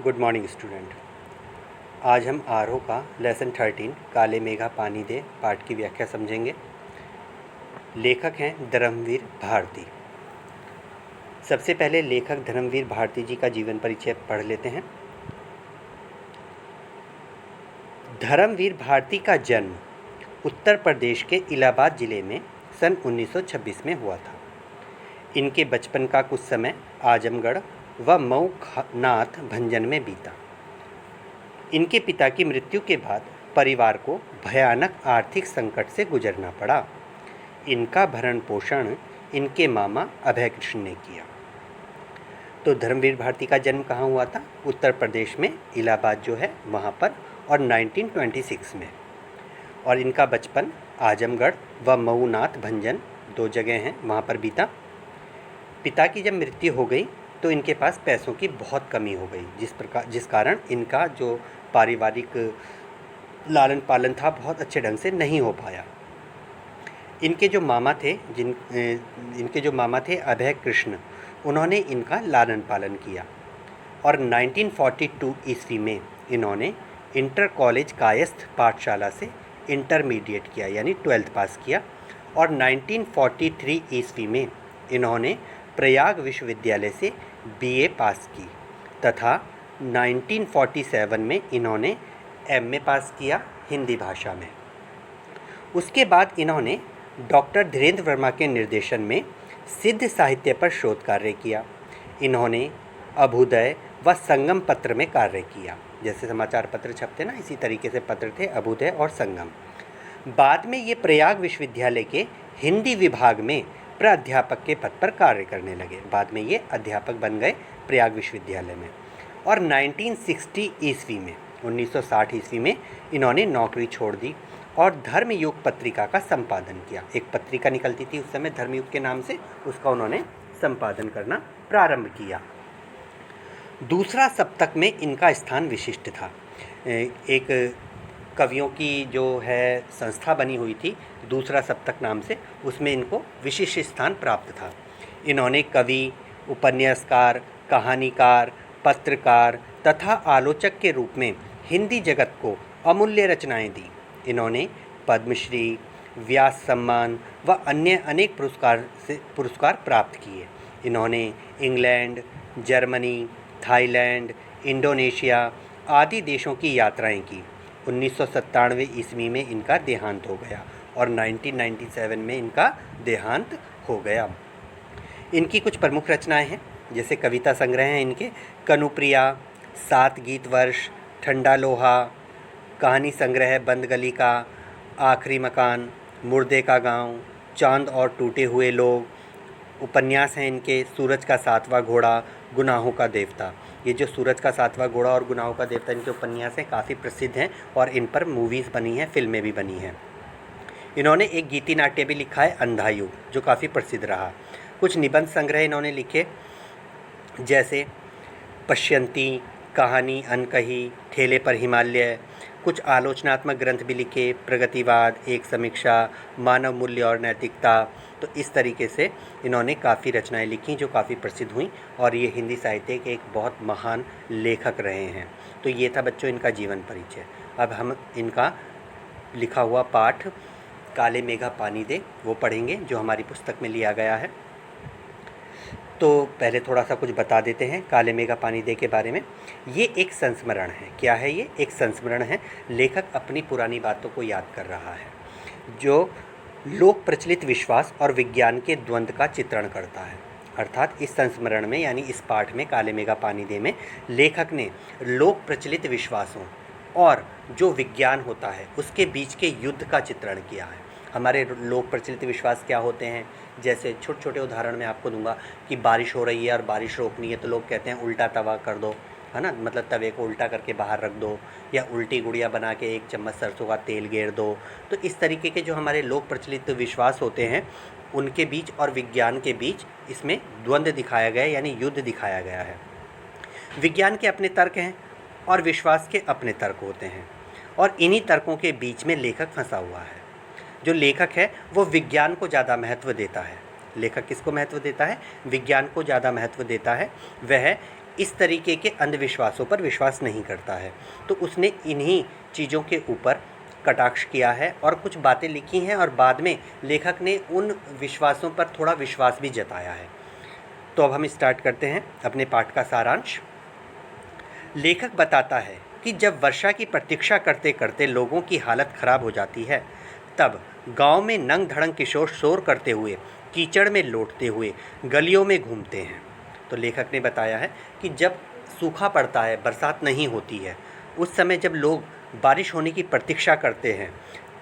Good morning student. आज हम RO का लेसन 13 काले मेघा पानी दे पाठ की व्याख्या समझेंगे। लेखक हैं धर्मवीर भारती। सबसे पहले लेखक धर्मवीर भारती जी का जीवन परिचय पढ़ लेते हैं। धर्मवीर भारती का जन्म उत्तर प्रदेश के इलाहाबाद ज़िले में सन 1926 में हुआ था। इनके बचपन का कुछ समय आजमगढ़ व मऊ नाथ भंजन में बीता। इनके पिता की मृत्यु के बाद परिवार को भयानक आर्थिक संकट से गुजरना पड़ा। इनका भरण पोषण इनके मामा अभय कृष्ण ने किया। तो धर्मवीर भारती का जन्म कहाँ हुआ था? उत्तर प्रदेश में इलाहाबाद जो है वहाँ पर, और 1926 में। और इनका बचपन आजमगढ़ व मऊ नाथ भंजन दो जगह हैं, वहाँ पर बीता। पिता की जब मृत्यु हो गई तो इनके पास पैसों की बहुत कमी हो गई, जिस कारण इनका जो पारिवारिक लालन पालन था बहुत अच्छे ढंग से नहीं हो पाया। इनके जो मामा थे अभय कृष्ण, उन्होंने इनका लालन पालन किया। और 1942 ईस्वी में इन्होंने इंटर कॉलेज कायस्थ पाठशाला से इंटरमीडिएट किया, यानी 12th पास किया। और 1943 ईस्वी में इन्होंने प्रयाग विश्वविद्यालय से बीए पास की तथा 1947 में इन्होंने एमए पास किया हिंदी भाषा में। उसके बाद इन्होंने डॉक्टर धीरेन्द्र वर्मा के निर्देशन में सिद्ध साहित्य पर शोध कार्य किया। इन्होंने अभ्युदय व संगम पत्र में कार्य किया। जैसे समाचार पत्र छपते ना, इसी तरीके से पत्र थे अभ्युदय और संगम। बाद में ये प्रयाग विश्वविद्यालय के हिंदी विभाग में प्राध्यापक के पद पर कार्य करने लगे। बाद में ये अध्यापक बन गए प्रयाग विश्वविद्यालय में। और 1960 ईस्वी में 1960 ईस्वी में इन्होंने नौकरी छोड़ दी और धर्मयुग पत्रिका का संपादन किया। एक पत्रिका निकलती थी उस समय धर्मयुग के नाम से, उसका उन्होंने संपादन करना प्रारंभ किया। दूसरा सप्तक में इनका स्थान विशिष्ट था। एक कवियों की जो है संस्था बनी हुई थी दूसरा सप्तक नाम से, उसमें इनको विशिष्ट स्थान प्राप्त था। इन्होंने कवि, उपन्यासकार, कहानीकार, पत्रकार तथा आलोचक के रूप में हिंदी जगत को अमूल्य रचनाएं दी। इन्होंने पद्मश्री, व्यास सम्मान व अन्य अनेक पुरस्कार प्राप्त किए। इन्होंने इंग्लैंड, जर्मनी, थाईलैंड, इंडोनेशिया आदि देशों की यात्राएं की। 1997 ईस्वी में इनका देहांत हो गया और 1997 में इनका देहांत हो गया। इनकी कुछ प्रमुख रचनाएं हैं, जैसे कविता संग्रह हैं इनके कनुप्रिया, 7 गीत वर्ष, ठंडा लोहा, कहानी संग्रह बंद गली का, आखिरी मकान, मुर्दे का गांव, चांद और टूटे हुए लोग। उपन्यास हैं इनके सूरज का 7वां घोड़ा, गुनाहों का देवता। ये जो सूरज का 7वां घोड़ा और गुनाहों का देवता, इनके उपन्यास हैं, काफ़ी प्रसिद्ध हैं और इन पर मूवीज़ बनी हैं, फिल्में भी बनी हैं। इन्होंने एक गीति नाट्य भी लिखा है अंधा युग, जो काफ़ी प्रसिद्ध रहा। कुछ निबंध संग्रह इन्होंने लिखे, जैसे पश्यंती, कहानी अनकही, ठेले पर हिमालय। कुछ आलोचनात्मक ग्रंथ भी लिखे, प्रगतिवाद, एक समीक्षा, मानव मूल्य और नैतिकता। तो इस तरीके से इन्होंने काफ़ी रचनाएं लिखी जो काफ़ी प्रसिद्ध हुई और ये हिंदी साहित्य के एक बहुत महान लेखक रहे हैं। तो ये था बच्चों इनका जीवन परिचय। अब हम इनका लिखा हुआ पाठ काले मेघा पानी दे वो पढ़ेंगे, जो हमारी पुस्तक में लिया गया है। तो पहले थोड़ा सा कुछ बता देते हैं काले मेघा पानी दे के बारे में। ये एक संस्मरण है। क्या है ये? एक संस्मरण है। लेखक अपनी पुरानी बातों को याद कर रहा है, जो लोक प्रचलित विश्वास और विज्ञान के द्वंद्व का चित्रण करता है। अर्थात इस संस्मरण में, यानी इस पाठ में काले मेघा पानी दे में, लेखक ने लोक प्रचलित विश्वासों और जो विज्ञान होता है उसके बीच के युद्ध का चित्रण किया है। हमारे लोक प्रचलित विश्वास क्या होते हैं? जैसे छोटे छोटे उदाहरण मैं आपको दूंगा कि बारिश हो रही है और बारिश रोकनी है तो लोग कहते हैं उल्टा तवा कर दो, है ना, मतलब तवे को उल्टा करके बाहर रख दो, या उल्टी गुड़िया बना के 1 चम्मच सरसों का तेल गेर दो। तो इस तरीके के जो हमारे लोक प्रचलित विश्वास होते हैं उनके बीच और विज्ञान के बीच इसमें द्वंद्व दिखाया गया है, यानी युद्ध दिखाया गया है। विज्ञान के अपने तर्क हैं और विश्वास के अपने तर्क होते हैं, और इन्हीं तर्कों के बीच में लेखक फंसा हुआ है। जो लेखक है वो विज्ञान को ज़्यादा महत्व देता है। लेखक किसको महत्व देता है? विज्ञान को ज़्यादा महत्व देता है। वह इस तरीके के अंधविश्वासों पर विश्वास नहीं करता है। तो उसने इन्हीं चीज़ों के ऊपर कटाक्ष किया है और कुछ बातें लिखी हैं और बाद में लेखक ने उन विश्वासों पर थोड़ा विश्वास भी जताया है। तो अब हम स्टार्ट करते हैं अपने पाठ का सारांश। लेखक बताता है कि जब वर्षा की प्रतीक्षा करते करते लोगों की हालत खराब हो जाती है, तब गांव में नंग धड़ंग किशोर शोर करते हुए, कीचड़ में लौटते हुए गलियों में घूमते हैं। तो लेखक ने बताया है कि जब सूखा पड़ता है, बरसात नहीं होती है, उस समय जब लोग बारिश होने की प्रतीक्षा करते हैं,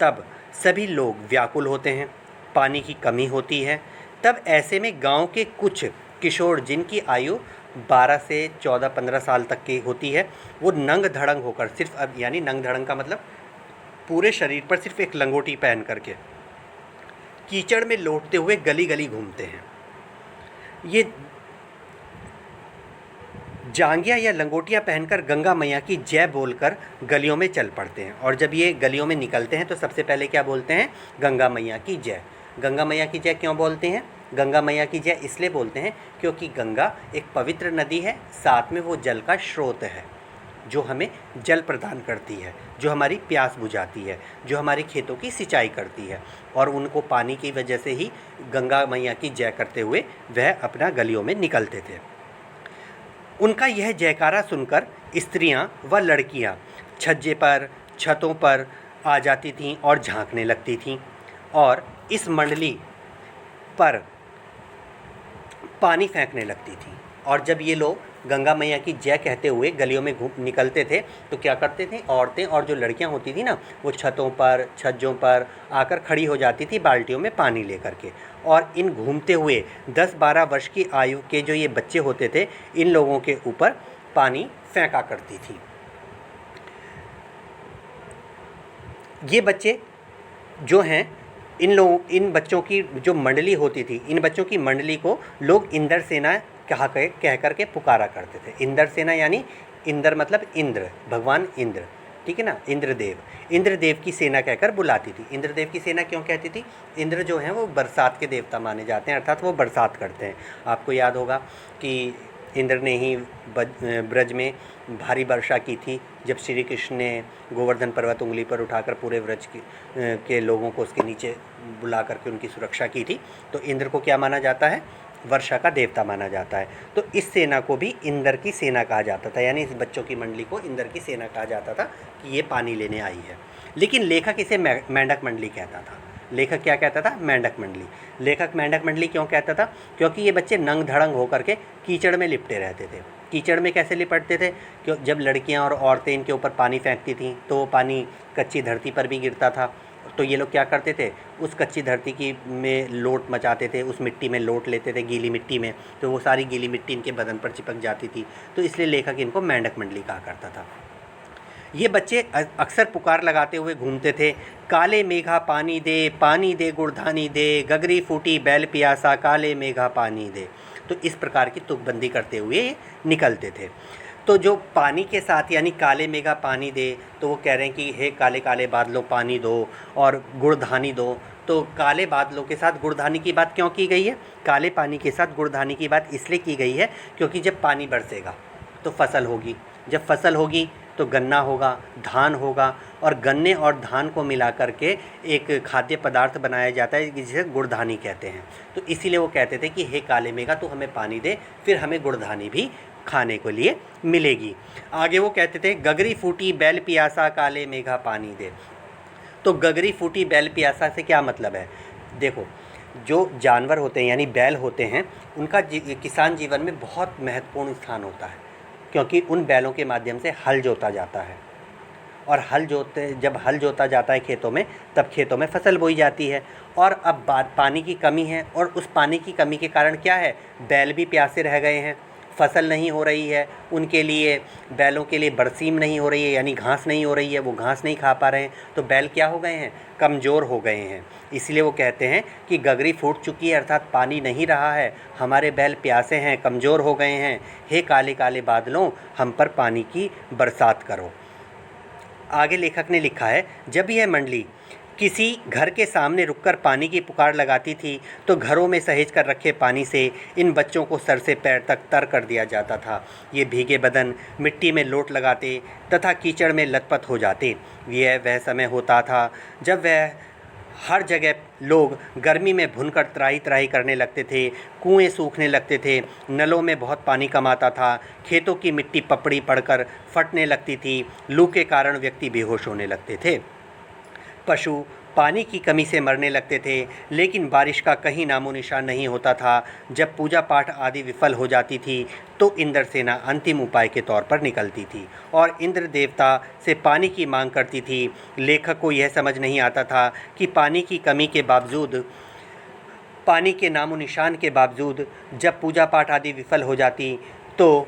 तब सभी लोग व्याकुल होते हैं, पानी की कमी होती है। तब ऐसे में गांव के कुछ किशोर जिनकी आयु 12 से 14-15 साल तक की होती है, वो नंग धड़ंग होकर, सिर्फ अब यानी नंग धड़ंग का मतलब पूरे शरीर पर सिर्फ एक लंगोटी पहन करके कीचड़ में लौटते हुए गली गली घूमते हैं। ये जांघिया या लंगोटियाँ पहनकर गंगा मैया की जय बोलकर गलियों में चल पड़ते हैं। और जब ये गलियों में निकलते हैं तो सबसे पहले क्या बोलते हैं? गंगा मैया की जय। गंगा मैया की जय क्यों बोलते हैं? गंगा मैया की जय इसलिए बोलते हैं क्योंकि गंगा एक पवित्र नदी है, साथ में वो जल का स्रोत है जो हमें जल प्रदान करती है, जो हमारी प्यास बुझाती है, जो हमारे खेतों की सिंचाई करती है। और उनको पानी की वजह से ही गंगा मैया की जय करते हुए वह अपना गलियों में निकलते थे। उनका यह जयकारा सुनकर स्त्रियां व लड़कियां छज्जे पर, छतों पर आ जाती थीं और झांकने लगती थीं और इस मंडली पर पानी फेंकने लगती थीं। और जब ये लोग गंगा मैया की जय कहते हुए गलियों में निकलते थे तो क्या करते थे? औरतें और जो लड़कियां होती थी ना, वो छतों पर, छज्जों पर आकर खड़ी हो जाती थी बाल्टियों में पानी लेकर के। और इन घूमते हुए 10-12 वर्ष की आयु के जो ये बच्चे होते थे, इन लोगों के ऊपर पानी फेंका करती थी। ये बच्चे जो हैं, इन बच्चों की जो मंडली होती थी, इन बच्चों की मंडली को लोग इंद्र सेना कह करके पुकारा करते थे। इंद्र सेना यानी इंद्र मतलब इंद्र, भगवान इंद्र, ठीक है ना, इंद्रदेव की सेना कहकर बुलाती थी। इंद्रदेव की सेना क्यों कहती थी? इंद्र जो हैं वो बरसात के देवता माने जाते हैं, अर्थात वो बरसात करते हैं। आपको याद होगा कि इंद्र ने ही ब्रज में भारी वर्षा की थी जब श्री कृष्ण ने गोवर्धन पर्वत उंगली पर उठाकर पूरे ब्रज के लोगों को उसके नीचे बुला करके उनकी सुरक्षा की थी। तो इंद्र को क्या माना जाता है? वर्षा का देवता माना जाता है। तो इस सेना को भी इंद्र की सेना कहा जाता था, यानी इस बच्चों की मंडली को इंद्र की सेना कहा जाता था कि ये पानी लेने आई है। लेकिन लेखक इसे मेंढक मंडली कहता था। लेखक क्या कहता था? मेंढक मंडली। लेखक मेंढक मंडली क्यों कहता था? क्योंकि ये बच्चे नंग धड़ंग होकर के कीचड़ में लिपटे रहते थे। कीचड़ में कैसे लिपटते थे? क्यों जब लड़कियां और औरतें इनके ऊपर पानी फेंकती थीं तो वो पानी कच्ची धरती पर भी गिरता था। तो ये लोग क्या करते थे? उस कच्ची धरती की में लोट मचाते थे, उस मिट्टी में लोट लेते थे, गीली मिट्टी में, तो वो सारी गीली मिट्टी इनके बदन पर चिपक जाती थी। तो इसलिए लेखक इनको मेंढक मंडली कहा करता था। ये बच्चे अक्सर पुकार लगाते हुए घूमते थे, काले मेघा पानी दे गुड़धानी दे, गगरी फूटी बैल पियासा, काले मेघा पानी दे। तो इस प्रकार की तुकबंदी करते हुए निकलते थे। तो जो पानी के साथ यानी काले मेघा पानी दे, तो वो कह रहे हैं कि हे काले काले बादलों पानी दो और गुड़धानी दो। तो काले बादलों के साथ गुड़धानी की बात क्यों की गई है? काले पानी के साथ गुड़धानी की बात इसलिए की गई है क्योंकि जब पानी बरसेगा तो फसल होगी, जब फसल होगी तो गन्ना होगा, धान होगा, और गन्ने और धान को मिला करके एक खाद्य पदार्थ बनाया जाता है जिसे गुड़धानी कहते हैं। तो इसीलिए वो कहते थे कि हे काले मेघा तू हमें पानी दे, फिर हमें गुड़धानी भी खाने के लिए मिलेगी। आगे वो कहते थे गगरी फूटी बैल पियासा, काले मेघा पानी दे। तो गगरी फूटी बैल पियासा से क्या मतलब है? देखो, जो जानवर होते हैं यानी बैल होते हैं, उनका किसान जीवन में बहुत महत्वपूर्ण स्थान होता है क्योंकि उन बैलों के माध्यम से हल जोता जाता है। और जब हल जोता जाता है खेतों में, तब खेतों में फसल बोई जाती है। और अब पानी की कमी है, और उस पानी की कमी के कारण क्या है? बैल भी प्यासे रह गए हैं, फसल नहीं हो रही है उनके लिए, बैलों के लिए बरसीम नहीं हो रही है, यानी घास नहीं हो रही है, वो घास नहीं खा पा रहे हैं। तो बैल क्या हो गए हैं? कमज़ोर हो गए हैं। इसलिए वो कहते हैं कि गगरी फूट चुकी है, अर्थात पानी नहीं रहा है, हमारे बैल प्यासे हैं, कमज़ोर हो गए हैं, हे काले काले बादलों हम पर पानी की बरसात करो। आगे लेखक ने लिखा है, जब यह मंडली किसी घर के सामने रुककर पानी की पुकार लगाती थी तो घरों में सहेज कर रखे पानी से इन बच्चों को सर से पैर तक तर कर दिया जाता था। ये भीगे बदन मिट्टी में लोट लगाते तथा कीचड़ में लथपथ हो जाते। यह वह समय होता था जब वह हर जगह लोग गर्मी में भुनकर त्राही त्राही करने लगते थे, कुएं सूखने लगते थे, नलों में बहुत पानी कम आता था, खेतों की मिट्टी पपड़ी पड़कर फटने लगती थी, लू के कारण व्यक्ति बेहोश होने लगते थे, पशु पानी की कमी से मरने लगते थे, लेकिन बारिश का कहीं नामो निशान नहीं होता था। जब पूजा पाठ आदि विफल हो जाती थी तो इंद्र सेना अंतिम उपाय के तौर पर निकलती थी और इंद्र देवता से पानी की मांग करती थी। लेखक को यह समझ नहीं आता था कि पानी की कमी के बावजूद, पानी के नामो निशान के बावजूद जब पूजा पाठ आदि विफल हो जाती तो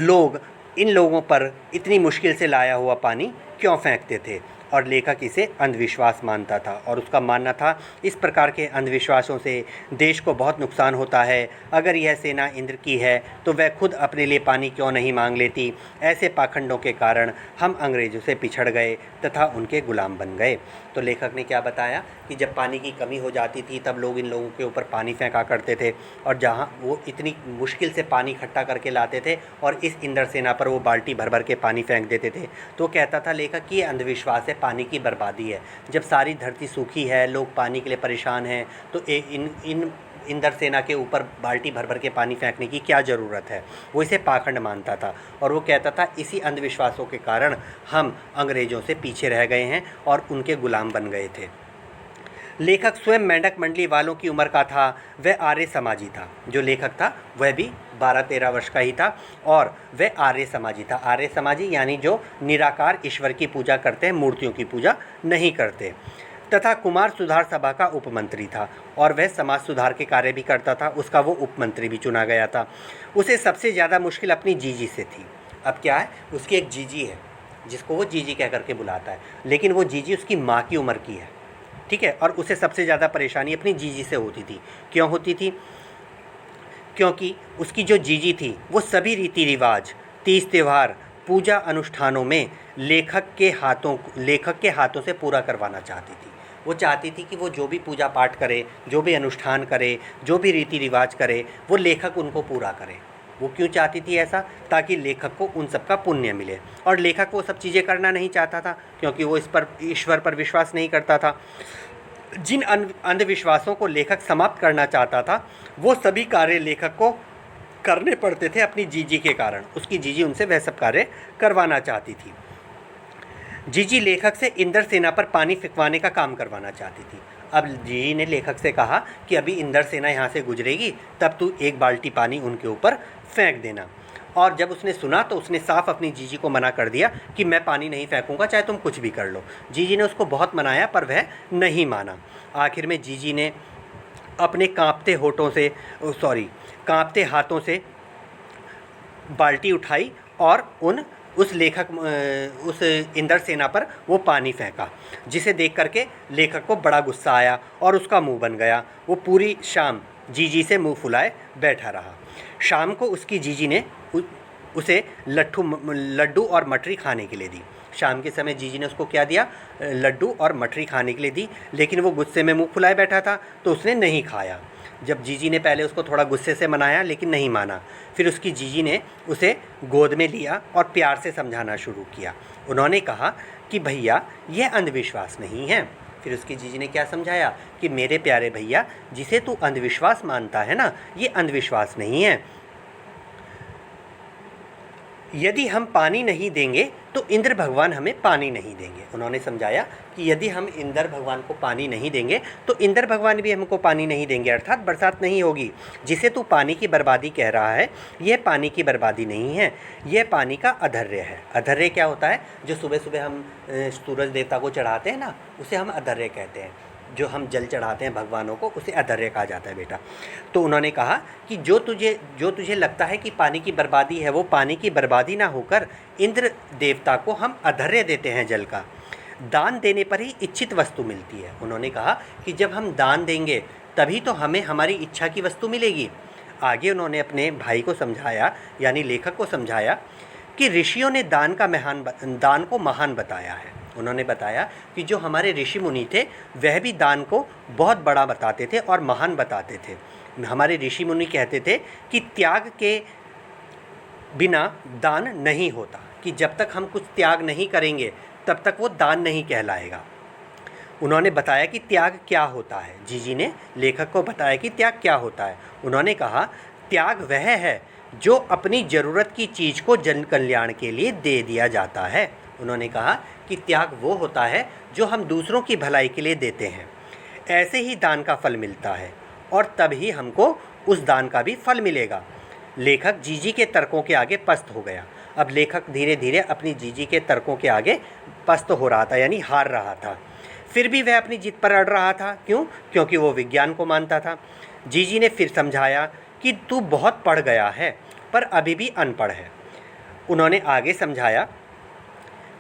लोग इन लोगों पर इतनी मुश्किल से लाया हुआ पानी क्यों फेंकते थे। और लेखक इसे अंधविश्वास मानता था और उसका मानना था इस प्रकार के अंधविश्वासों से देश को बहुत नुकसान होता है। अगर यह सेना इंद्र की है तो वह खुद अपने लिए पानी क्यों नहीं मांग लेती। ऐसे पाखंडों के कारण हम अंग्रेज़ों से पिछड़ गए तथा उनके गुलाम बन गए। तो लेखक ने क्या बताया कि जब पानी की कमी हो जाती थी तब लोग इन लोगों के ऊपर पानी फेंका करते थे और जहाँ वो इतनी मुश्किल से पानी इकट्ठा करके लाते थे और इस इंद्र सेना पर वो बाल्टी भर भर के पानी फेंक देते थे। तो कहता था लेखक कि ये अंधविश्वास है, पानी की बर्बादी है। जब सारी धरती सूखी है, लोग पानी के लिए परेशान हैं, तो इन इंद्र सेना के ऊपर बाल्टी भर भर के पानी फेंकने की क्या ज़रूरत है। वो इसे पाखंड मानता था और वो कहता था इसी अंधविश्वासों के कारण हम अंग्रेज़ों से पीछे रह गए हैं और उनके गुलाम बन गए थे। लेखक स्वयं मेंढक मंडली वालों की उम्र का था। वह आर्य समाजी था। जो लेखक था वह भी 12-13 वर्ष का ही था और वह आर्य समाजी था। आर्य समाजी यानी जो निराकार ईश्वर की पूजा करते हैं, मूर्तियों की पूजा नहीं करते, तथा कुमार सुधार सभा का उपमंत्री था और वह समाज सुधार के कार्य भी करता था। उसका वो उपमंत्री भी चुना गया था। उसे सबसे ज़्यादा मुश्किल अपनी जीजी से थी। अब क्या है, उसकी एक जीजी है जिसको वो जीजी कह करके बुलाता है, लेकिन वो जीजी उसकी माँ की उम्र की है, ठीक है। और उसे सबसे ज़्यादा परेशानी अपनी जीजी से होती थी। क्यों होती थी? क्योंकि उसकी जो जीजी थी वो सभी रीति रिवाज, तीज त्यौहार, पूजा अनुष्ठानों में लेखक के हाथों से पूरा करवाना चाहती थी। वो चाहती थी कि वो जो भी पूजा पाठ करे, जो भी अनुष्ठान करे, जो भी रीति रिवाज करे, वो लेखक उनको पूरा करे। वो क्यों चाहती थी ऐसा? ताकि लेखक को उन सब का पुण्य मिले। और लेखक वो सब चीज़ें करना नहीं चाहता था क्योंकि वो ईश्वर पर विश्वास नहीं करता था। जिन अंधविश्वासों को लेखक समाप्त करना चाहता था वो सभी कार्य लेखक को करने पड़ते थे अपनी जीजी के कारण। उसकी जीजी उनसे वह सब कार्य करवाना चाहती थी। जीजी लेखक से इंद्र सेना पर पानी फेंकवाने का काम करवाना चाहती थी। अब जीजी ने लेखक से कहा कि अभी इंद्र सेना यहाँ से गुजरेगी, तब तू एक बाल्टी पानी उनके ऊपर फेंक देना। और जब उसने सुना तो उसने साफ अपनी जीजी को मना कर दिया कि मैं पानी नहीं फेंकूंगा, चाहे तुम कुछ भी कर लो। जीजी ने उसको बहुत मनाया पर वह नहीं माना। आखिर में जीजी ने अपने कांपते हाथों से बाल्टी उठाई और उस इंद्र सेना पर वो पानी फेंका, जिसे देख करके लेखक को बड़ा गुस्सा आया और उसका मुंह बन गया। वो पूरी शाम जीजी से मुंह फुलाए बैठा रहा। शाम को उसकी जीजी ने उसे लड्डू और मठरी खाने के लिए दी। शाम के समय जीजी ने उसको क्या दिया? लड्डू और मठरी खाने के लिए दी, लेकिन वो गुस्से में मुंह फुलाए बैठा था तो उसने नहीं खाया। जब जीजी ने पहले उसको थोड़ा गुस्से से मनाया लेकिन नहीं माना, फिर उसकी जीजी ने उसे गोद में लिया और प्यार से समझाना शुरू किया। उन्होंने कहा कि भैया यह अंधविश्वास नहीं है। फिर उसकी जीजी ने क्या समझाया कि मेरे प्यारे भैया, जिसे तू अंधविश्वास मानता है ना, ये अंधविश्वास नहीं है। यदि हम पानी नहीं देंगे तो इंद्र भगवान हमें पानी नहीं देंगे। उन्होंने समझाया कि यदि हम इंद्र भगवान को पानी नहीं देंगे तो इंद्र भगवान भी हमको पानी नहीं देंगे, अर्थात बरसात नहीं होगी। जिसे तू पानी की बर्बादी कह रहा है, यह पानी की बर्बादी नहीं है, यह पानी का अधर्य है। अधर्य क्या होता है? जो सुबह सुबह हम सूरज देवता को चढ़ाते हैं ना, उसे हम अधर्य कहते हैं। जो हम जल चढ़ाते हैं भगवानों को, उसे अधर्य कहा जाता है बेटा। तो उन्होंने कहा कि जो तुझे लगता है कि पानी की बर्बादी है, वो पानी की बर्बादी ना होकर इंद्र देवता को हम अधर्य देते हैं जल का। दान देने पर ही इच्छित वस्तु मिलती है। उन्होंने कहा कि जब हम दान देंगे तभी तो हमें हमारी इच्छा की वस्तु मिलेगी। आगे उन्होंने अपने भाई को समझाया, यानी लेखक को समझाया कि ऋषियों ने दान को महान बताया है उन्होंने बताया कि जो हमारे ऋषि मुनि थे वह भी दान को बहुत बड़ा बताते थे और महान बताते थे। हमारे ऋषि मुनि कहते थे कि त्याग के बिना दान नहीं होता, कि जब तक हम कुछ त्याग नहीं करेंगे तब तक वो दान नहीं कहलाएगा। उन्होंने बताया कि त्याग क्या होता है। जीजी ने लेखक को बताया कि त्याग क्या होता है। उन्होंने कहा, त्याग वह है जो अपनी ज़रूरत की चीज़ को जन कल्याण के लिए दे दिया जाता है। उन्होंने कहा कि त्याग वो होता है जो हम दूसरों की भलाई के लिए देते हैं। ऐसे ही दान का फल मिलता है और तभी हमको उस दान का भी फल मिलेगा। लेखक जीजी के तर्कों के आगे पस्त हो गया। अब लेखक धीरे धीरे अपनी जीजी के तर्कों के आगे पस्त हो रहा था, यानी हार रहा था। फिर भी वह अपनी जिद पर अड़ रहा था। क्यों? क्योंकि वो विज्ञान को मानता था। जीजी ने फिर समझाया कि तू बहुत पढ़ गया है पर अभी भी अनपढ़ है। उन्होंने आगे समझाया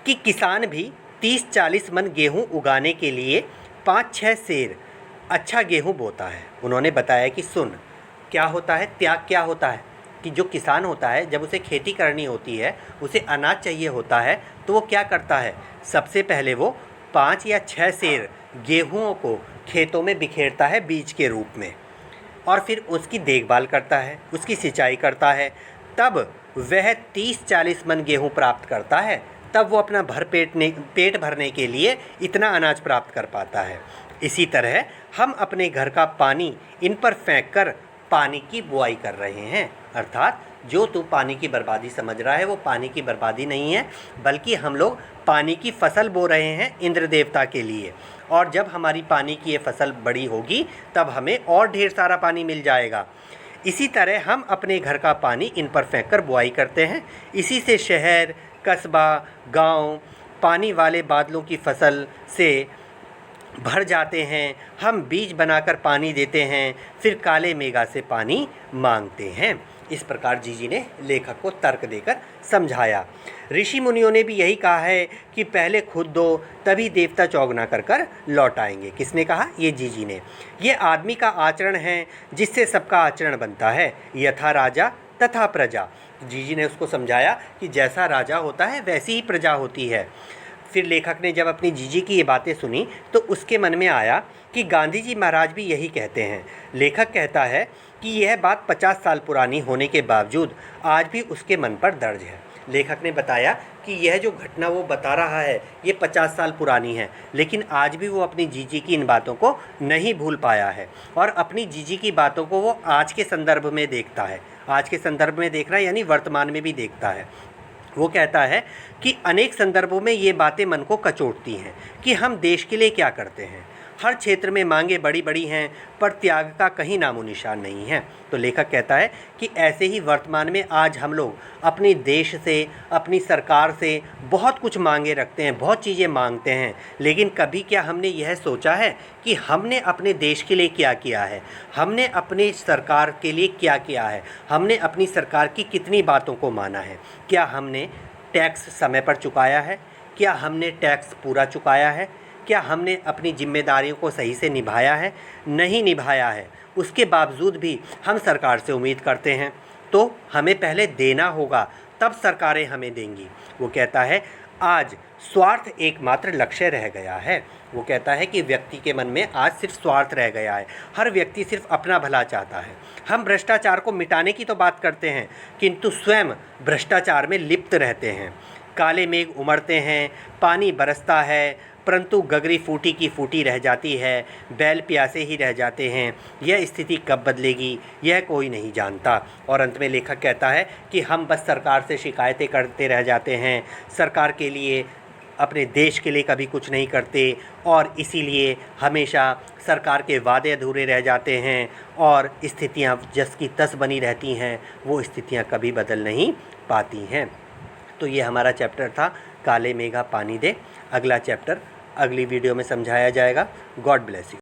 कि किसान भी 30-40 मन गेहूं उगाने के लिए 5-6 सेर अच्छा गेहूं बोता है। उन्होंने बताया कि सुन, क्या होता है त्याग, क्या होता है कि जो किसान होता है जब उसे खेती करनी होती है, उसे अनाज चाहिए होता है, तो वो क्या करता है, सबसे पहले वो 5 या 6 सेर गेहूं को खेतों में बिखेरता है बीज के रूप में, और फिर उसकी देखभाल करता है, उसकी सिंचाई करता है। तब वह 30-40 मन गेहूं प्राप्त करता है। तब वो अपना पेट भरने के लिए इतना अनाज प्राप्त कर पाता है। इसी तरह हम अपने घर का पानी इन पर फेंक कर पानी की बुआई कर रहे हैं। अर्थात जो तू पानी की बर्बादी समझ रहा है वो पानी की बर्बादी नहीं है, बल्कि हम लोग पानी की फसल बो रहे हैं इंद्र देवता के लिए। और जब हमारी पानी की ये फसल बड़ी होगी तब हमें और ढेर सारा पानी मिल जाएगा। इसी तरह हम अपने घर का पानी इन पर फेंक कर बुआई करते हैं। इसी से शहर, कस्बा, गांव पानी वाले बादलों की फसल से भर जाते हैं। हम बीज बनाकर पानी देते हैं, फिर काले मेघा से पानी मांगते हैं। इस प्रकार जीजी ने लेखक को तर्क देकर समझाया। ऋषि मुनियों ने भी यही कहा है कि पहले खुद दो तभी देवता चौगना कर कर लौट आएंगे। किसने कहा? ये जीजी ने। ये आदमी का आचरण है जिससे सबका आचरण बनता है, यथा राजा तथा प्रजा। जीजी ने उसको समझाया कि जैसा राजा होता है वैसी ही प्रजा होती है। फिर लेखक ने जब अपनी जीजी की ये बातें सुनी तो उसके मन में आया कि गांधी जी महाराज भी यही कहते हैं। लेखक कहता है कि यह बात 50 साल पुरानी होने के बावजूद आज भी उसके मन पर दर्ज है। लेखक ने बताया कि यह जो घटना वो बता रहा है ये 50 साल पुरानी है, लेकिन आज भी वो अपनी जीजी की इन बातों को नहीं भूल पाया है और अपनी जीजी की बातों को वो आज के संदर्भ में देखता है। आज के संदर्भ में देख रहा है यानी वर्तमान में भी देखता है। वो कहता है कि अनेक संदर्भों में ये बातें मन को कचोटती हैं कि हम देश के लिए क्या करते हैं। हर क्षेत्र में मांगे बड़ी बड़ी हैं पर त्याग का कहीं नामो निशान नहीं है। तो लेखक कहता है कि ऐसे ही वर्तमान में आज हम लोग अपने देश से, अपनी सरकार से बहुत कुछ मांगे रखते हैं, बहुत चीज़ें मांगते हैं, लेकिन कभी क्या हमने यह सोचा है कि हमने अपने देश के लिए क्या किया है, हमने अपने सरकार के लिए क्या किया है, हमने अपनी सरकार की कितनी बातों को माना है। क्या हमने टैक्स समय पर चुकाया है? क्या हमने टैक्स पूरा चुकाया है? क्या हमने अपनी जिम्मेदारियों को सही से निभाया है? नहीं निभाया है। उसके बावजूद भी हम सरकार से उम्मीद करते हैं, तो हमें पहले देना होगा तब सरकारें हमें देंगी। वो कहता है आज स्वार्थ एकमात्र लक्ष्य रह गया है। वो कहता है कि व्यक्ति के मन में आज सिर्फ स्वार्थ रह गया है। हर व्यक्ति सिर्फ अपना भला चाहता है। हम भ्रष्टाचार को मिटाने की तो बात करते हैं, किंतु स्वयं भ्रष्टाचार में लिप्त रहते हैं। काले मेघ उमड़ते हैं, पानी बरसता है, परंतु गगरी फूटी की फूटी रह जाती है, बैल प्यासे ही रह जाते हैं। यह स्थिति कब बदलेगी यह कोई नहीं जानता। और अंत में लेखक कहता है कि हम बस सरकार से शिकायतें करते रह जाते हैं, सरकार के लिए, अपने देश के लिए कभी कुछ नहीं करते, और इसीलिए हमेशा सरकार के वादे अधूरे रह जाते हैं और स्थितियाँ जस की तस बनी रहती हैं, वो स्थितियाँ कभी बदल नहीं पाती हैं। तो ये हमारा चैप्टर था काले मेघा पानी दे। अगला चैप्टर अगली वीडियो में समझाया जाएगा। God bless you.